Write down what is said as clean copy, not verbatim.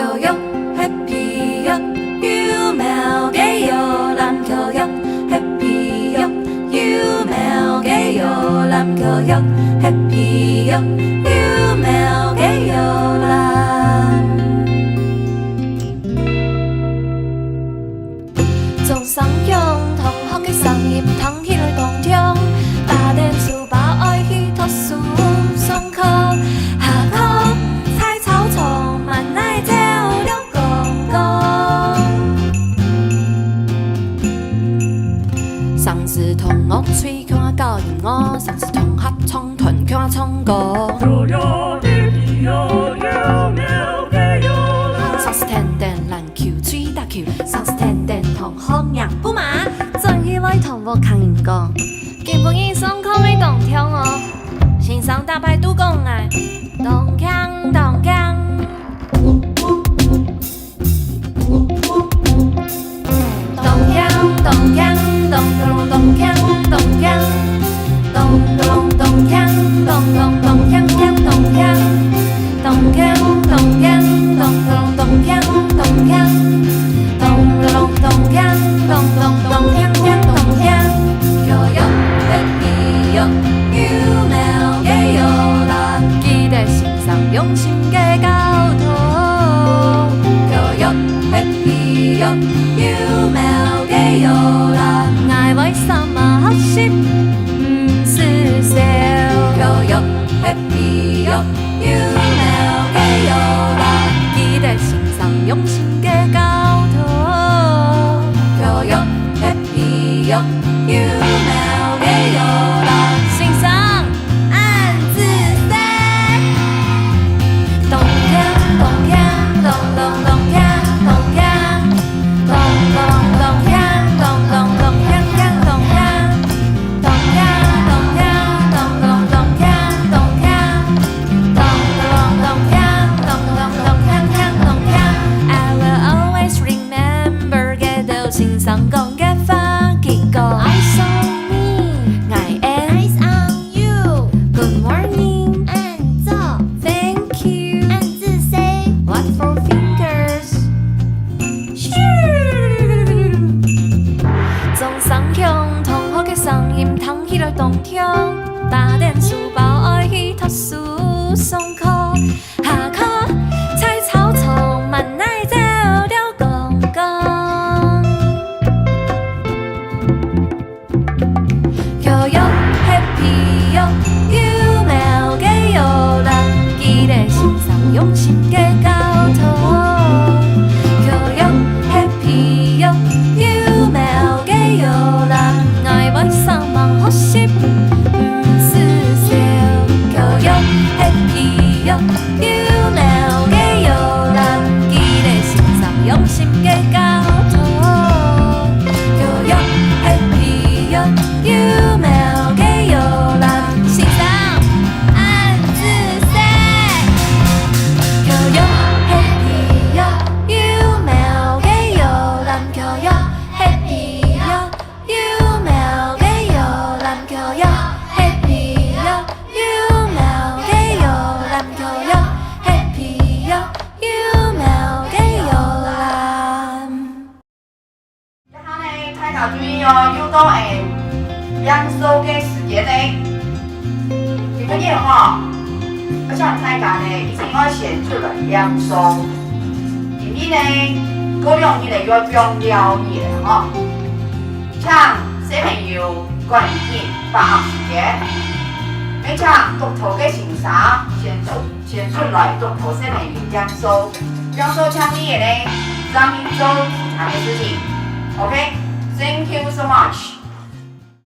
교육 해피 역 유명해 요람 교육 해피 역 유명해 요람 교육 해피 역 유명해 요람中上用同學嘅實驗等起來當聽，打電書把愛去讀書上課，下課猜草叢慢奶跳了公公。上次同學吹佢話教完我，上次同學唱團佢話唱歌。上次聽電籃球吹打球，上次聽電同學贏不馬，真起來同我抗人講，見本醫生可未動聽我，先生打牌都講愛，動鏘動鏘。咚锵咚锵咚咚咚锵咚锵，咚咚咚锵咚咚咚锵锵咚锵，咚锵咚锵咚咚咚锵咚锵，咚咚咚锵咚咚咚锵锵咚锵。교육 해피 역 유명해 요람 기대欣賞用心嘅交通。교육 해피 역 유명해 요람愛為什麼學習唔是笑。교육 해피 역 유명해 요람 기대欣賞用心嘅交通。교육 해피 역 유명해 요람欣賞暗自在。咚锵咚锵咚咚咚锵咚锵，咚咚咚锵咚咚咚锵锵咚锵，咚锵咚锵咚咚咚锵咚锵，咚咚咚锵咚咚咚锵锵咚锵。I will always remember 嘅都欣賞講嘅花結果。Eyes on me， I am eyes on you。Good morning， 暗奏 Thank you， 暗自 say What for fingers？ 中上用同學嘅聲音聽起來動聽，打電書包愛去讀書上課，下課猜草叢慢奶走了公公。교육 해피 역 유명해 요람 기대欣賞用心嘅交通。교육 해피 역 유명해 요람愛為什麼學習唔是笑。교육 해피 역 유명해 요람 기대欣賞用心嘅交通。교육 해피 역 유명해 요람欣賞暗自在。교육 해피 역 유명해 요람 교육 해피 역 유명해 요람 교육 해피 역 유명해 요람 교육 해피 역 유명해 요람。然後呢，大家注意哦，要到兩首嘅時間呢，幾個月哈，我想大家呢一定要先出來兩首，因為呢嗰兩日呢要用了嘢哈，請小朋友關鍵把握時間，你請讀圖嘅先生先出來讀圖小朋友兩首請你嘅呢，讓你做其他嘅事情。OK，Thank you so much。